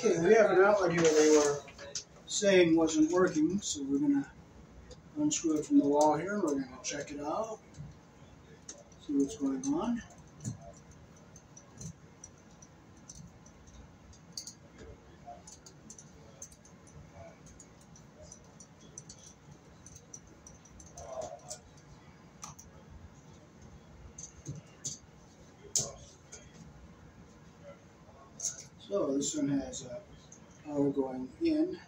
Okay, we have an outlet here they were saying wasn't working, so we're going to unscrew it from the wall here and we're going to check it out, see what's going on. So this one has power going in.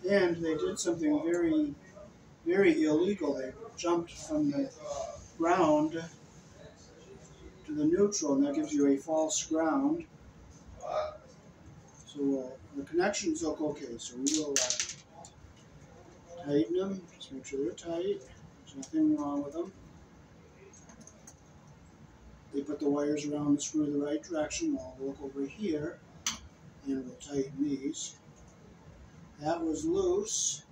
And they did something very, very illegal. They jumped from the ground to the neutral, and that gives you a false ground. So the connections look okay. So we will tighten them. Just make sure they're tight. There's nothing wrong with them. They put the wires around the screw the right direction. We'll look over here, and we'll tighten these. That was loose.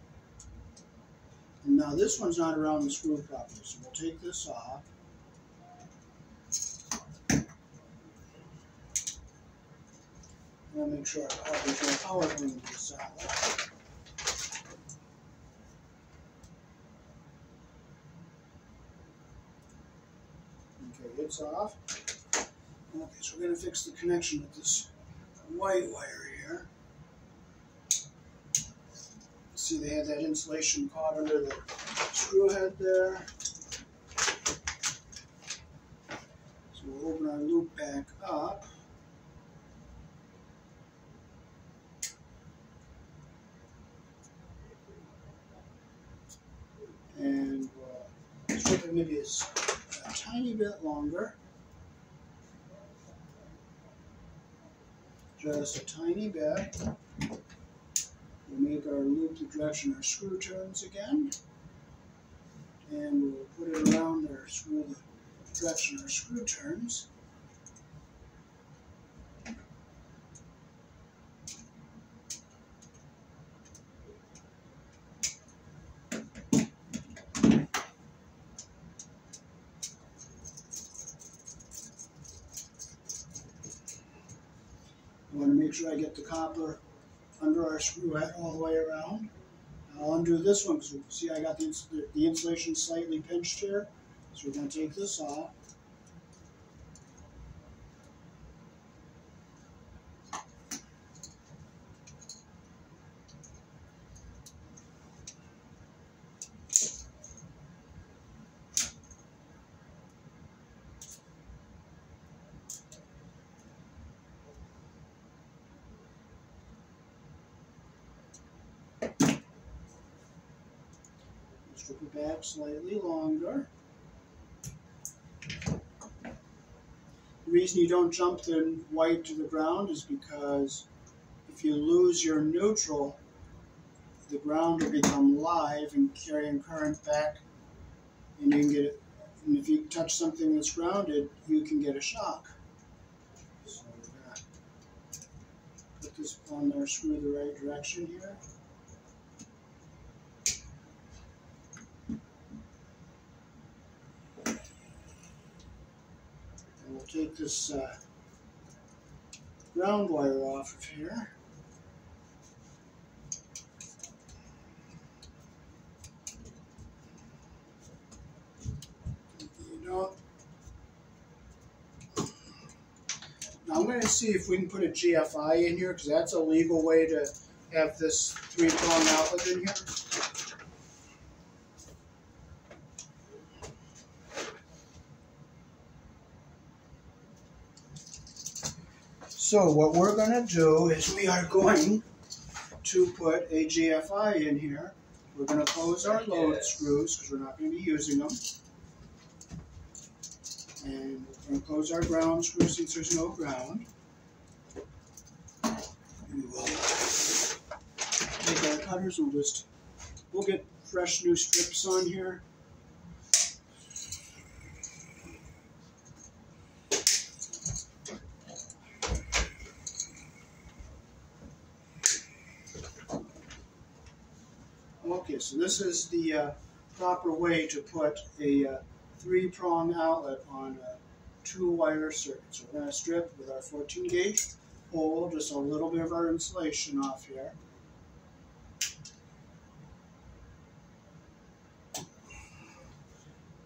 And now this one's not around the screw properly, so we'll take this off. I'll make sure our power going to this outlet. Okay, it's off. Okay, so we're going to fix the connection with this white wire here. See, they had that insulation caught under the screw head there. So we'll open our loop back up. And we'll strip it maybe a tiny bit longer. Just a tiny bit. We'll make our loop the direction our screw turns again. And we'll put it around our screw the direction our screw turns. I want to make sure I get the copper under our screw head all the way around. I'll undo this one because see I got the insulation slightly pinched here. So we're going to take this off. Strip it back slightly longer. The reason you don't jump the white to the ground is because if you lose your neutral, the ground will become live and carrying current back, and you can get it. And if you touch something that's grounded, you can get a shock. So we're going to put this on there, screw the right direction here. We'll take this ground wire off of here. Now I'm going to see if we can put a GFI in here because that's a legal way to have this 3-prong outlet in here. So what we're going to do is we are going to put a GFI in here. We're going to close our load screws because we're not going to be using them. And we're going to close our ground screw since there's no ground. We will take our cutters and we'll get fresh new strips on here. Okay, so this is the proper way to put a 3-prong outlet on a 2-wire circuit. So we're going to strip with our 14 gauge, pull just a little bit of our insulation off here.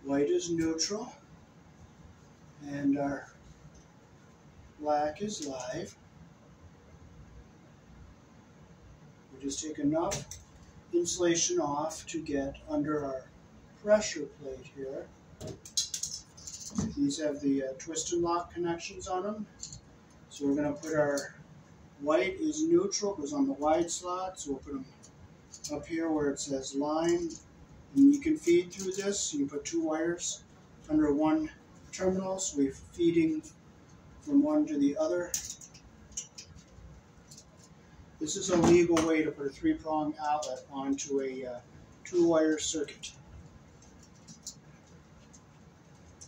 White is neutral, and our black is live. We just take enough insulation off to get under our pressure plate here. These have the twist and lock connections on them. So we're going to put our white is neutral, goes on the wide slot, so we'll put them up here where it says line. And you can feed through this. You can put 2 wires under one terminal, so we're feeding from one to the other. This is a legal way to put a 3-prong outlet onto a 2-wire circuit.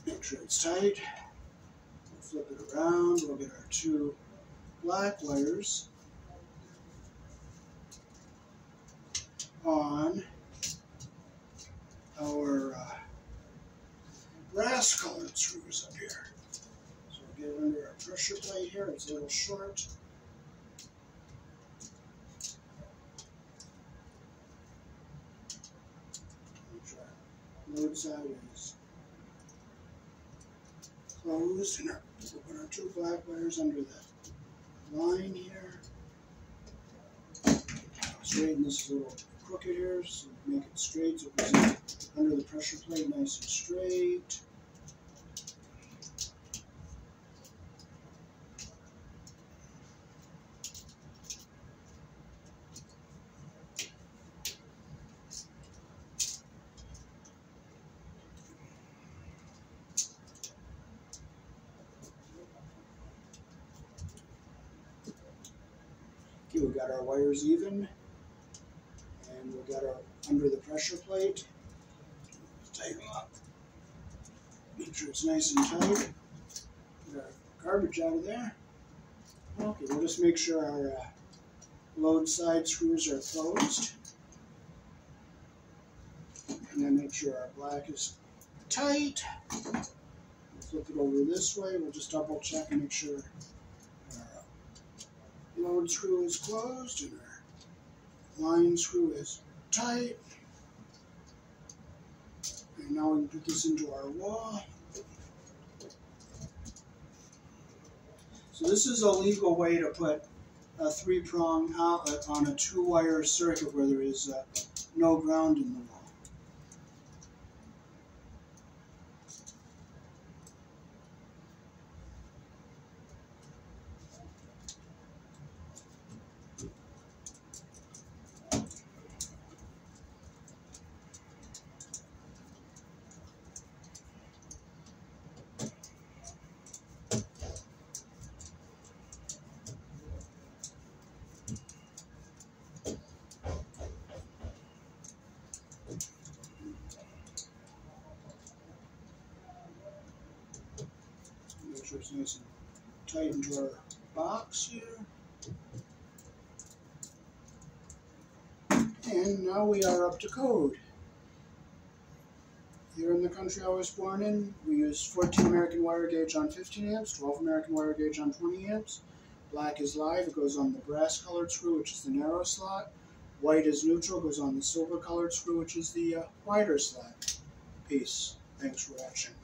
Make sure it's tight. We'll flip it around. We'll get our 2 black wires on our brass colored screws up here. So we'll get it under our pressure plate here. It's a little short. Load side is closed, and we'll put our 2 black wires under the line here. Straighten this a little crooked here, so make it straight so it goes under the pressure plate nice and straight. Okay, we've got our wires even, and we've got our under the pressure plate. Tighten them up. Make sure it's nice and tight. Get our garbage out of there. Okay, we'll just make sure our load side screws are closed. And then make sure our black is tight. We'll flip it over this way. We'll just double check and make sure our load screw is closed and our line screw is tight. And now we can put this into our wall. So this is a legal way to put a 3-prong outlet on a 2-wire circuit where there is no ground in the wall. Make sure it's nice and tight into our box here. And now we are up to code. Here in the country I was born in, we use 14 American wire gauge on 15 amps, 12 American wire gauge on 20 amps. Black is live, it goes on the brass colored screw, which is the narrow slot. White is neutral, goes on the silver colored screw, which is the wider slot. Peace. Thanks for watching.